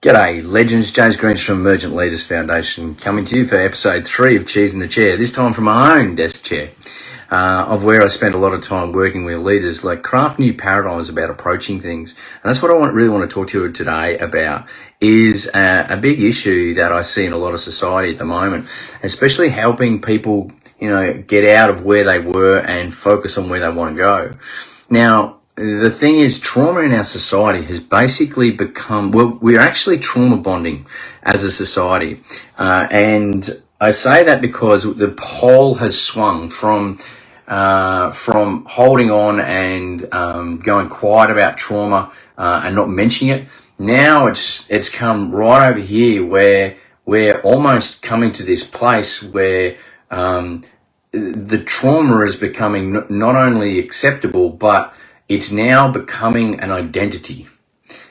G'day, legends. James Green from Emergent Leaders Foundation, coming to you for episode 3 of Cheese in the Chair, this time from my own desk chair, of where I spend a lot of time working with leaders, like craft new paradigms about approaching things. And that's what I really want to talk to you today about, is a big issue that I see in a lot of society at the moment, especially helping people, get out of where they were and focus on where they want to go. Now, the thing is, trauma in our society has basically become, we're actually trauma bonding as a society. And I say that because the pole has swung from holding on and going quiet about trauma and not mentioning it. Now it's come right over here where we're almost coming to this place where the trauma is becoming not only acceptable, but it's now becoming an identity.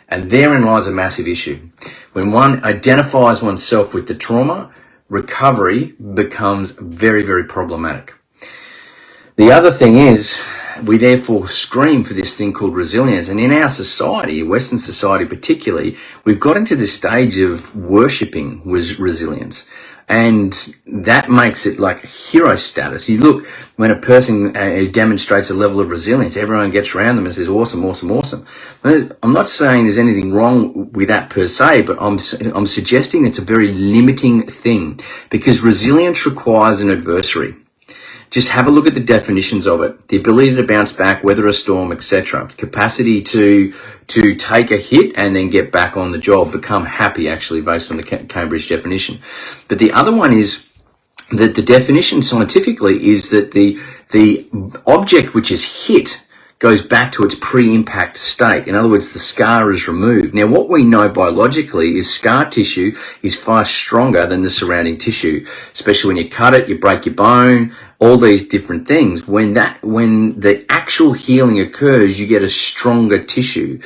And therein lies a massive issue. When one identifies oneself with the trauma, recovery becomes very, very problematic. The other thing is, we therefore scream for this thing called resilience. And in our society, Western society particularly, we've got into this stage of worshipping resilience. And that makes it like hero status. You look, when a person demonstrates a level of resilience, everyone gets around them and says, awesome, awesome, awesome. I'm not saying there's anything wrong with that per se, but I'm suggesting it's a very limiting thing, because resilience requires an adversary. Just have a look at the definitions of it. The ability to bounce back, weather a storm, etc. Capacity to take a hit and then get back on the job, become happy, actually, based on the Cambridge definition. But the other one is that the definition scientifically is that the object which is hit goes back to its pre-impact state. In other words, the scar is removed. Now, what we know biologically is scar tissue is far stronger than the surrounding tissue, especially when you cut it, you break your bone, all these different things. When the actual healing occurs, you get a stronger tissue.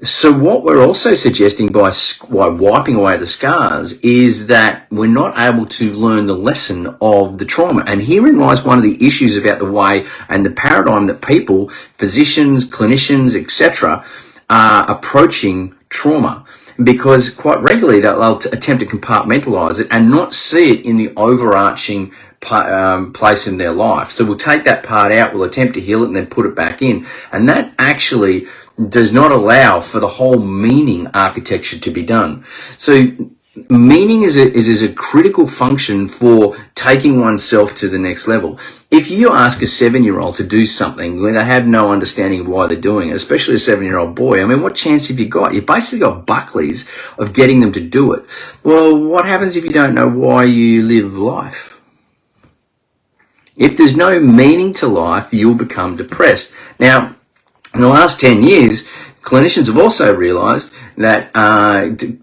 So what we're also suggesting by wiping away the scars is that we're not able to learn the lesson of the trauma. And herein lies one of the issues about the way and the paradigm that people, physicians, clinicians, etc., are approaching trauma. Because quite regularly they'll attempt to compartmentalize it and not see it in the overarching place in their life. So we'll take that part out, we'll attempt to heal it and then put it back in. And that actually does not allow for the whole meaning architecture to be done. So meaning is a critical function for taking oneself to the next level. If you ask a 7-year-old to do something when they have no understanding of why they're doing it, especially a 7-year-old boy, I mean, what chance have you got? You've basically got Buckleys of getting them to do it. Well, what happens if you don't know why you live life? If there's no meaning to life, you'll become depressed. Now, in the last 10 years, clinicians have also realized that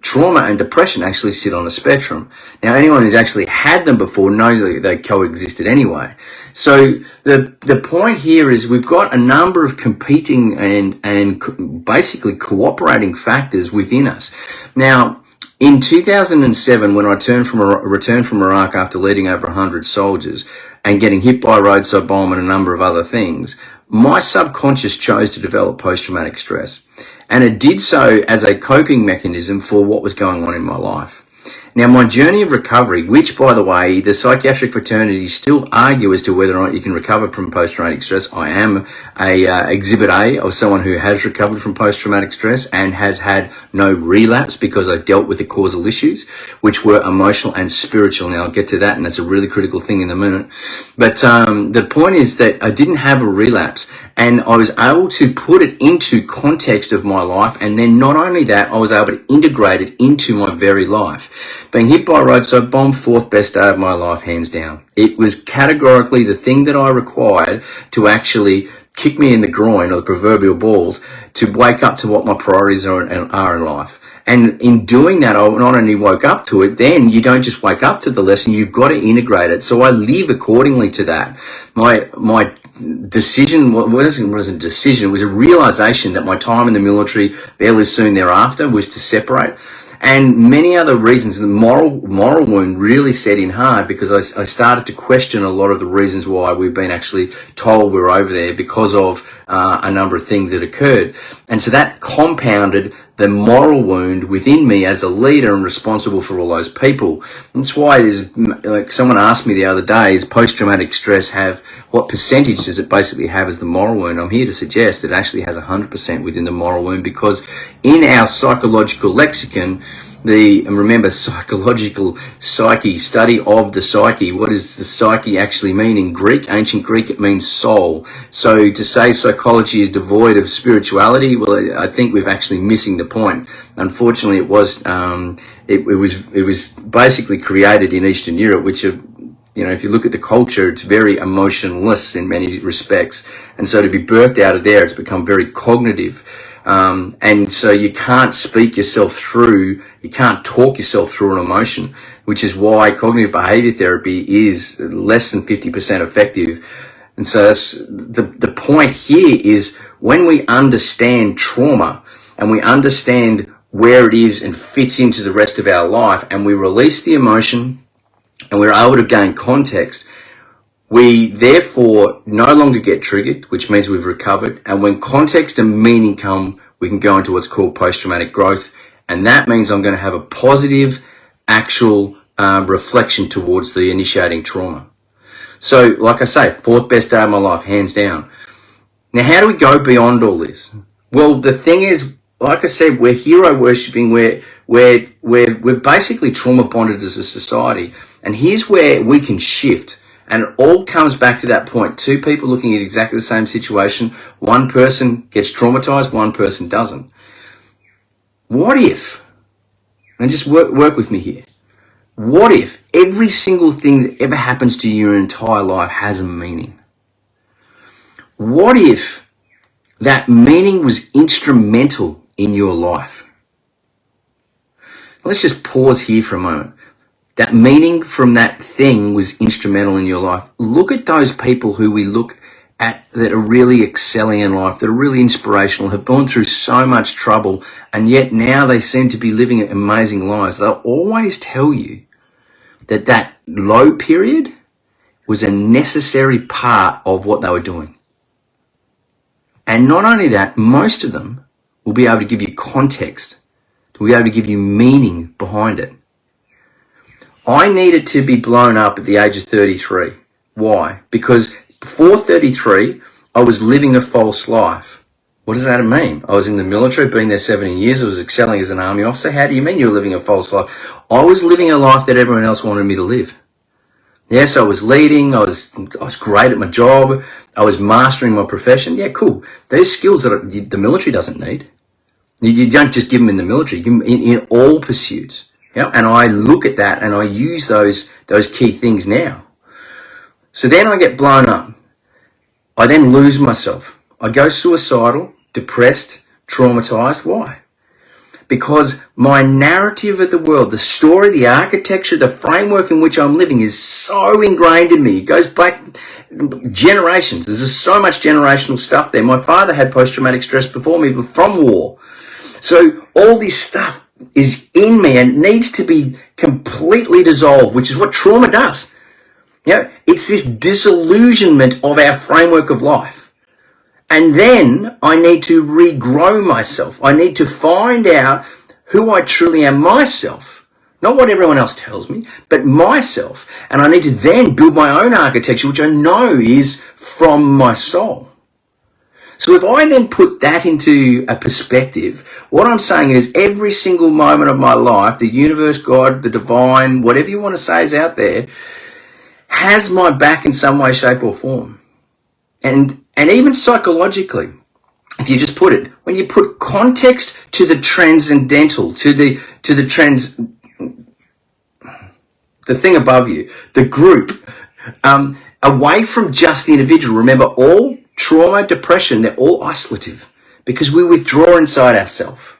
trauma and depression actually sit on a spectrum. Now, anyone who's actually had them before knows that they coexisted anyway. So the point here is we've got a number of competing and basically cooperating factors within us. Now, in 2007, when I returned from Iraq after leading over 100 soldiers and getting hit by a roadside bomb and a number of other things, my subconscious chose to develop post-traumatic stress. And it did so as a coping mechanism for what was going on in my life. Now, my journey of recovery, which, by the way, the psychiatric fraternities still argue as to whether or not you can recover from post-traumatic stress. I am a exhibit A of someone who has recovered from post-traumatic stress and has had no relapse because I dealt with the causal issues, which were emotional and spiritual. Now, I'll get to that, and that's a really critical thing in a minute. But the point is that I didn't have a relapse, and I was able to put it into context of my life, and then not only that, I was able to integrate it into my very life. Being hit by a roadside bomb, 4th best day of my life, hands down. It was categorically the thing that I required to actually kick me in the groin, or the proverbial balls, to wake up to what my priorities are in life. And in doing that, I not only woke up to it, then you don't just wake up to the lesson, you've got to integrate it. So I live accordingly to that. My decision wasn't a decision, it was a realization that my time in the military fairly soon thereafter was to separate. And many other reasons. The moral wound really set in hard because I started to question a lot of the reasons why we've been actually told we're over there, because of a number of things that occurred. And so that compounded the moral wound within me as a leader and responsible for all those people. That's why there's, like someone asked me the other day, is post-traumatic stress what percentage does it basically have as the moral wound? I'm here to suggest it actually has 100% within the moral wound, because in our psychological lexicon, and remember, psyche, study of the psyche. What does the psyche actually mean in Greek? Ancient Greek, it means soul. So to say psychology is devoid of spirituality, well, I think we're actually missing the point. Unfortunately, it was basically created in Eastern Europe, which if you look at the culture, it's very emotionless in many respects. And so to be birthed out of there, it's become very cognitive. And so you can't speak yourself through, you can't talk yourself through an emotion, which is why cognitive behavior therapy is less than 50% effective. And so that's the point here is, when we understand trauma and we understand where it is and fits into the rest of our life, and we release the emotion and we're able to gain context, we therefore no longer get triggered, which means we've recovered. And when context and meaning come, we can go into what's called post-traumatic growth. And that means I'm going to have a positive, actual reflection towards the initiating trauma. So, like I say, 4th best day of my life, hands down. Now, how do we go beyond all this? Well, the thing is, like I said, we're hero worshipping. We're basically trauma bonded as a society. And here's where we can shift. And it all comes back to that point. 2 people looking at exactly the same situation. One person gets traumatized, one person doesn't. What if, and just work with me here, what if every single thing that ever happens to you in your entire life has a meaning? What if that meaning was instrumental in your life? Let's just pause here for a moment. That meaning from that thing was instrumental in your life. Look at those people who we look at that are really excelling in life, that are really inspirational, have gone through so much trouble, and yet now they seem to be living amazing lives. They'll always tell you that that low period was a necessary part of what they were doing. And not only that, most of them will be able to give you context, will be able to give you meaning behind it. I needed to be blown up at the age of 33. Why? Because before 33, I was living a false life. What does that mean? I was in the military, been there 17 years. I was excelling as an army officer. How do you mean you're living a false life? I was living a life that everyone else wanted me to live. Yes, I was leading. I was great at my job. I was mastering my profession. Yeah, cool. Those skills that the military doesn't need. You don't just give them in the military. You give them in all pursuits. Yeah, and I look at that and I use those key things now. So then I get blown up. I then lose myself. I go suicidal, depressed, traumatized. Why? Because my narrative of the world, the story, the architecture, the framework in which I'm living is so ingrained in me. It goes back generations. There's so much generational stuff there. My father had post-traumatic stress before me from war. So all this stuff is in me and needs to be completely dissolved, which is what trauma does. It's this disillusionment of our framework of life. And then I need to regrow myself. I need to find out who I truly am, myself. Not what everyone else tells me, but myself. And I need to then build my own architecture, which I know is from my soul. So if I then put that into a perspective, what I'm saying is every single moment of my life, the universe, God, the divine, whatever you want to say is out there, has my back in some way, shape or form. And even psychologically, if you just put it, when you put context to the transcendental, to the thing above you, the group, away from just the individual. Remember, all trauma, depression, they're all isolative because we withdraw inside ourselves.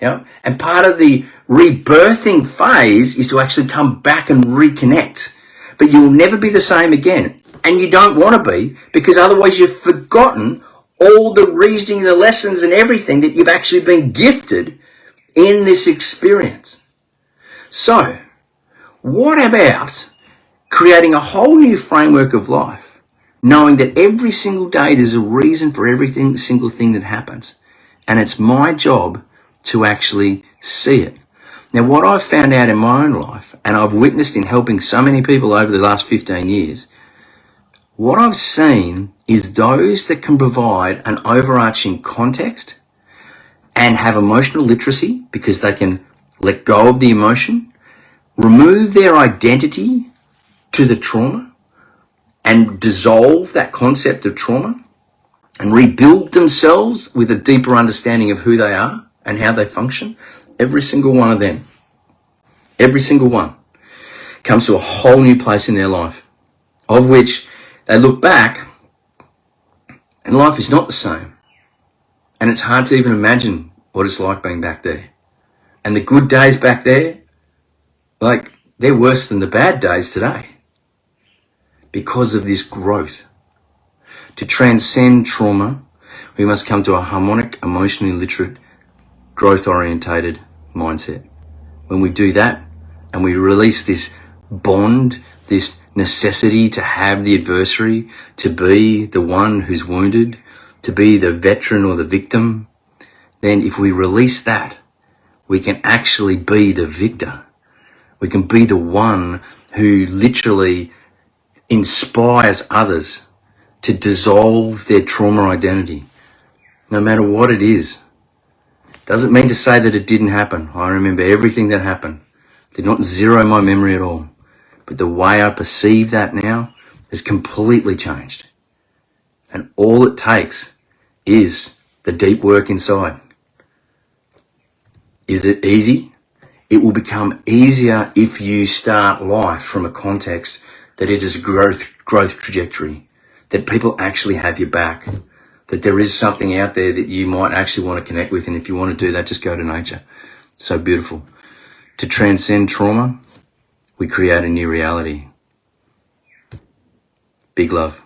And part of the rebirthing phase is to actually come back and reconnect. But you'll never be the same again. And you don't want to be, because otherwise you've forgotten all the reasoning, the lessons and everything that you've actually been gifted in this experience. So, what about creating a whole new framework of life, knowing that every single day there's a reason for every single thing that happens. And it's my job to actually see it. Now, what I've found out in my own life, and I've witnessed in helping so many people over the last 15 years, what I've seen is those that can provide an overarching context and have emotional literacy because they can let go of the emotion, remove their identity to the trauma and dissolve that concept of trauma and rebuild themselves with a deeper understanding of who they are and how they function. Every single one of them, every single one, comes to a whole new place in their life, of which they look back and life is not the same. And it's hard to even imagine what it's like being back there. And the good days back there, like, they're worse than the bad days today because of this growth. To transcend trauma, we must come to a harmonic, emotionally literate, growth-orientated mindset. When we do that and we release this bond, this necessity to have the adversary, to be the one who's wounded, to be the veteran or the victim, then if we release that, we can actually be the victor. We can be the one who literally inspires others to dissolve their trauma identity, no matter what it is. Doesn't mean to say that it didn't happen. I remember everything that happened. Did not zero my memory at all. But the way I perceive that now has completely changed. And all it takes is the deep work inside. Is it easy? It will become easier if you start life from a context that it is a growth trajectory, that people actually have your back, that there is something out there that you might actually want to connect with. And if you want to do that, just go to nature. So beautiful. To transcend trauma, we create a new reality. Big love.